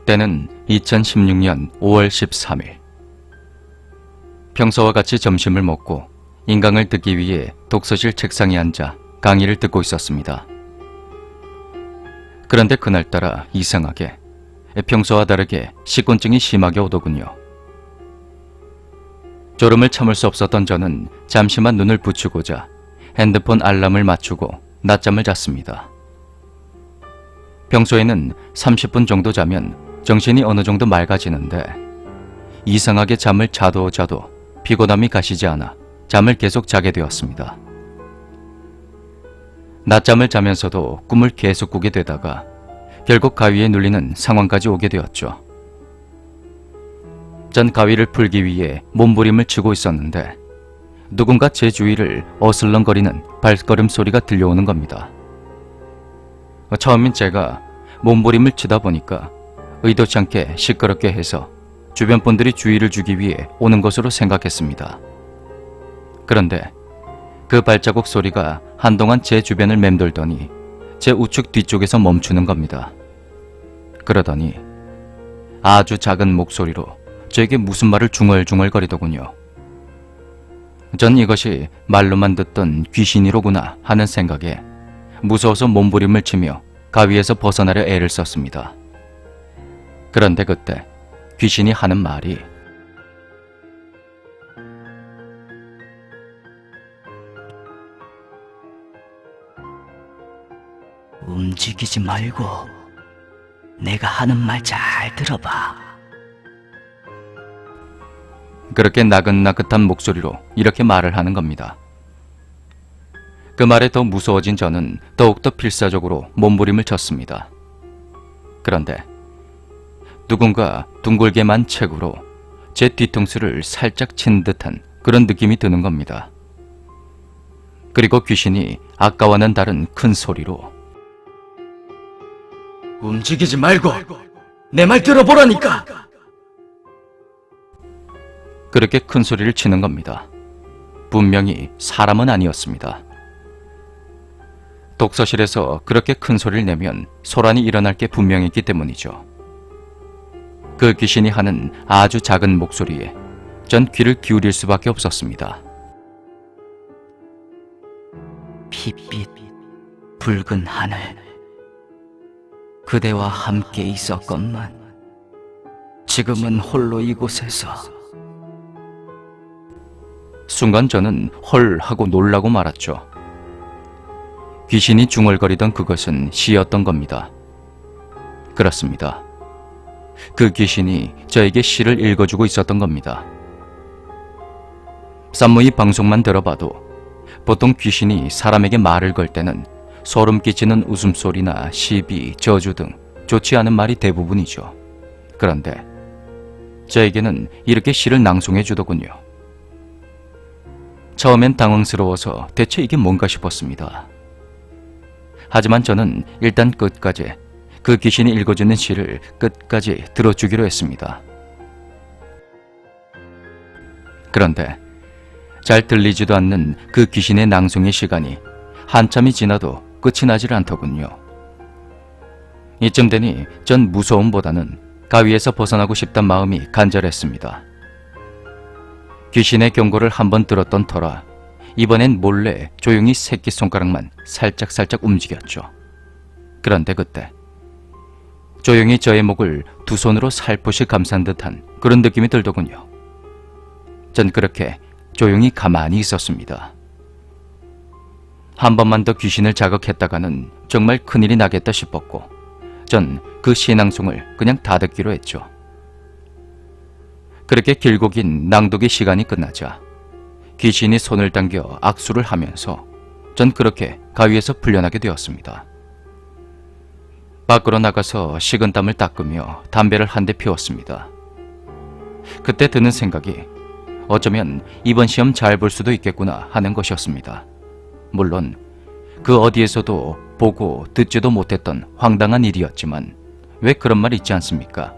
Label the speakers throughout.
Speaker 1: 때는 2016년 5월 13일. 평소와 같이 점심을 먹고 인강을 듣기 위해 독서실 책상에 앉아 강의를 듣고 있었습니다. 그런데 그날따라 이상하게 평소와 다르게 식곤증이 심하게 오더군요. 졸음을 참을 수 없었던 저는 잠시만 눈을 붙이고자 핸드폰 알람을 맞추고 낮잠을 잤습니다. 평소에는 30분 정도 자면 정신이 어느 정도 맑아지는데 이상하게 잠을 자도 피곤함이 가시지 않아 잠을 계속 자게 되었습니다. 낮잠을 자면서도 꿈을 계속 꾸게 되다가 결국 가위에 눌리는 상황까지 오게 되었죠. 전 가위를 풀기 위해 몸부림을 치고 있었는데 누군가 제 주위를 어슬렁거리는 발걸음 소리가 들려오는 겁니다. 처음엔 제가 몸부림을 치다 보니까 의도치 않게 시끄럽게 해서 주변 분들이 주의를 주기 위해 오는 것으로 생각했습니다. 그런데 그 발자국 소리가 한동안 제 주변을 맴돌더니 제 우측 뒤쪽에서 멈추는 겁니다. 그러더니 아주 작은 목소리로 저에게 무슨 말을 중얼중얼거리더군요. 전 이것이 말로만 듣던 귀신이로구나 하는 생각에 무서워서 몸부림을 치며 가위에서 벗어나려 애를 썼습니다. 그런데 그때 귀신이 하는 말이
Speaker 2: 움직이지 말고 내가 하는 말 잘 들어봐.
Speaker 1: 그렇게 나긋나긋한 목소리로 이렇게 말을 하는 겁니다. 그 말에 더 무서워진 저는 더욱더 필사적으로 몸부림을 쳤습니다. 그런데 누군가 둥글게만 책으로 제 뒤통수를 살짝 친 듯한 그런 느낌이 드는 겁니다. 그리고 귀신이 아까와는 다른 큰 소리로
Speaker 2: 움직이지 말고 내 말 들어보라니까.
Speaker 1: 그렇게 큰 소리를 치는 겁니다. 분명히 사람은 아니었습니다. 독서실에서 그렇게 큰 소리를 내면 소란이 일어날 게 분명했기 때문이죠. 그 귀신이 하는 아주 작은 목소리에 전 귀를 기울일 수밖에 없었습니다.
Speaker 2: 핏빛 붉은 하늘, 그대와 함께 있었건만 지금은 홀로 이곳에서.
Speaker 1: 순간 저는 헐 하고 놀라고 말았죠. 귀신이 중얼거리던 그것은 시였던 겁니다. 그렇습니다. 그 귀신이 저에게 시를 읽어주고 있었던 겁니다. 쌈무이 방송만 들어봐도 보통 귀신이 사람에게 말을 걸 때는 소름 끼치는 웃음소리나 시비, 저주 등 좋지 않은 말이 대부분이죠. 그런데 저에게는 이렇게 시를 낭송해 주더군요. 처음엔 당황스러워서 대체 이게 뭔가 싶었습니다. 하지만 저는 일단 끝까지 그 귀신이 읽어주는 시를 끝까지 들어주기로 했습니다. 그런데 잘 들리지도 않는 그 귀신의 낭송의 시간이 한참이 지나도 끝이 나질 않더군요. 이쯤 되니 전 무서움보다는 가위에서 벗어나고 싶단 마음이 간절했습니다. 귀신의 경고를 한번 들었던 터라 이번엔 몰래 조용히 새끼손가락만 살짝 움직였죠. 그런데 그때 조용히 저의 목을 두 손으로 살포시 감싼 듯한 그런 느낌이 들더군요. 전 그렇게 조용히 가만히 있었습니다. 한 번만 더 귀신을 자극했다가는 정말 큰일이 나겠다 싶었고 전 그 시낭송을 그냥 다 듣기로 했죠. 그렇게 길고 긴 낭독의 시간이 끝나자 귀신이 손을 당겨 악수를 하면서 전 그렇게 가위에서 풀려나게 되었습니다. 밖으로 나가서 식은땀을 닦으며 담배를 한 대 피웠습니다. 그때 드는 생각이 어쩌면 이번 시험 잘 볼 수도 있겠구나 하는 것이었습니다. 물론 그 어디에서도 보고 듣지도 못했던 황당한 일이었지만 왜 그런 말 있지 않습니까?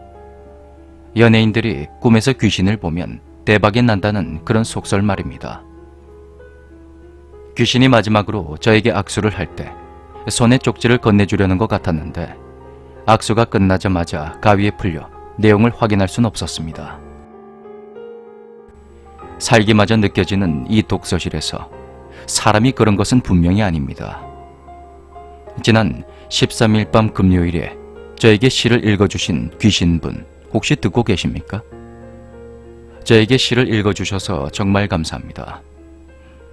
Speaker 1: 연예인들이 꿈에서 귀신을 보면 대박이 난다는 그런 속설 말입니다. 귀신이 마지막으로 저에게 악수를 할 때 손에 쪽지를 건네주려는 것 같았는데 악수가 끝나자마자 가위에 풀려 내용을 확인할 순 없었습니다. 살기마저 느껴지는 이 독서실에서 사람이 그런 것은 분명히 아닙니다. 지난 13일 밤 금요일에 저에게 시를 읽어주신 귀신분 혹시 듣고 계십니까? 저에게 시를 읽어주셔서 정말 감사합니다.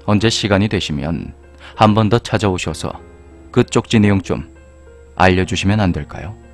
Speaker 1: 언제 시간이 되시면 한 번 더 찾아오셔서 그 쪽지 내용 좀 알려주시면 안 될까요?